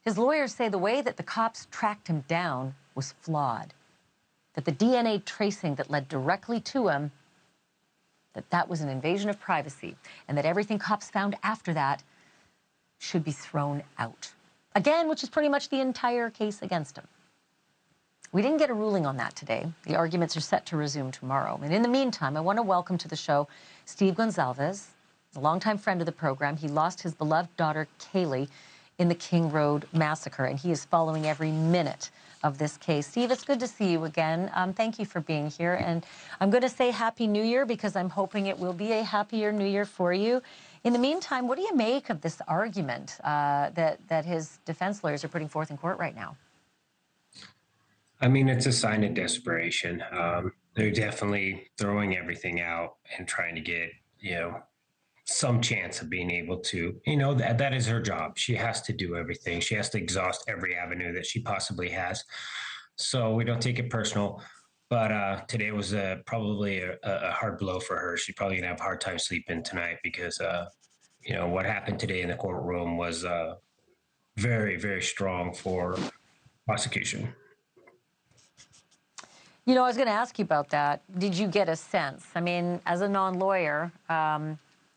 His lawyers say the way that the cops tracked him down was flawed, that the DNA tracing that led directly to him, that was an invasion of privacy, and that everything cops found after that should be thrown out. Again, which is pretty much the entire case against him. We didn't get a ruling on that today. The arguments are set to resume tomorrow. And in the meantime, I want to welcome to the show Steve Goncalves, a longtime friend of the program. He lost his beloved daughter, Kaylee, in the King Road massacre, and he is following every minute of this case. Steve, it's good to see you again. Thank you for being here. And I'm going to say Happy New Year because I'm hoping it will be a happier New Year for you. In the meantime, what do you make of this argument that his defense lawyers are putting forth in court right now? I mean, it's a sign of desperation. They're definitely throwing everything out and trying to get, some chance of being able to, that is her job. She has to do everything. She has to exhaust every avenue that she possibly has. So we don't take it personal. But today was probably a hard blow for her. She's probably going to have a hard time sleeping tonight because, what happened today in the courtroom was very, very strong for prosecution. I was going to ask you about that. Did you get a sense? I mean, as a non-lawyer,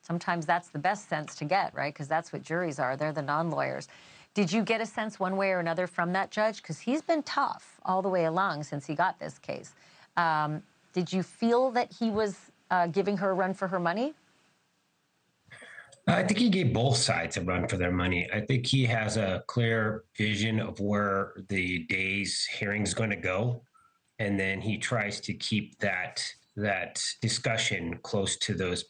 sometimes that's the best sense to get, right? Because that's what juries are. They're the non-lawyers. Did you get a sense one way or another from that judge? Because he's been tough all the way along since he got this case. Did you feel that he was giving her a run for her money? I think he gave both sides a run for their money. I think he has a clear vision of where the day's hearing is going to go. And then he tries to keep that discussion close to those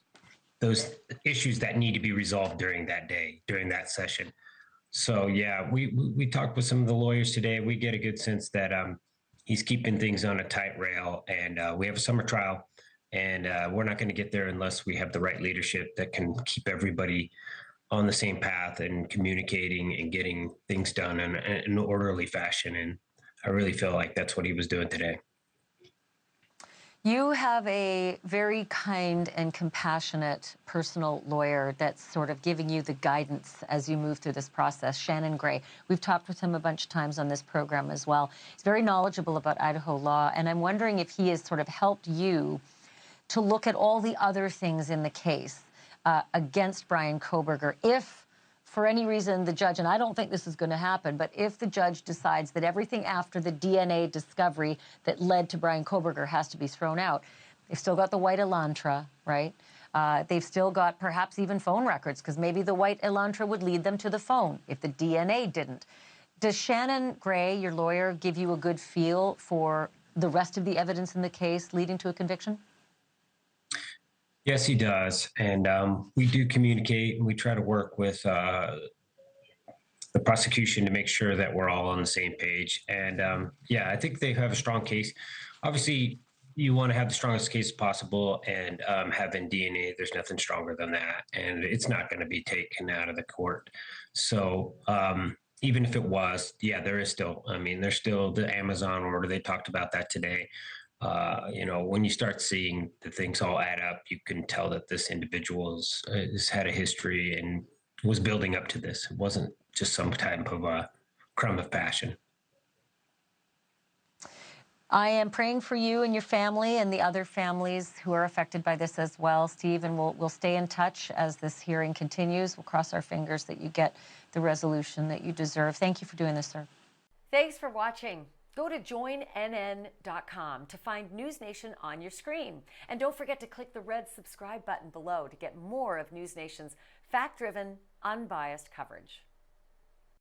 issues that need to be resolved during that day, during that session. So yeah, we talked with some of the lawyers today. We get a good sense that he's keeping things on a tight rail, and we have a summer trial, and we're not going to get there unless we have the right leadership that can keep everybody on the same path and communicating and getting things done in an orderly fashion. And I really feel like that's what he was doing today. You have a very kind and compassionate personal lawyer that's sort of giving you the guidance as you move through this process, Shannon Gray. We've talked with him a bunch of times on this program as well. He's very knowledgeable about Idaho law, and I'm wondering if he has sort of helped you to look at all the other things in the case against Bryan Kohberger. If for any reason the judge, and I don't think this is going to happen, but if the judge decides that everything after the DNA discovery that led to Bryan Kohberger has to be thrown out, they've still got the white Elantra, right? They've still got perhaps even phone records, because maybe the white Elantra would lead them to the phone if the DNA didn't. Does Shannon Gray, your lawyer, give you a good feel for the rest of the evidence in the case leading to a conviction? Yes, he does. And we do communicate, and we try to work with the prosecution to make sure that we're all on the same page. And yeah, I think they have a strong case. Obviously, you want to have the strongest case possible, and having DNA, there's nothing stronger than that. And it's not going to be taken out of the court. So even if it was, yeah, there is still, there's still the Amazon order. They talked about that today. When you start seeing the things all add up, you can tell that this individual has had a history and was building up to this. It wasn't just some type of a crumb of passion. I am praying for you and your family and the other families who are affected by this as well, Steve, and we'll stay in touch as this hearing continues. We'll cross our fingers that you get the resolution that you deserve. Thank you for doing this, sir. Thanks for watching. Go to joinnn.com to find NewsNation on your screen. And don't forget to click the red subscribe button below to get more of NewsNation's fact-driven, unbiased coverage.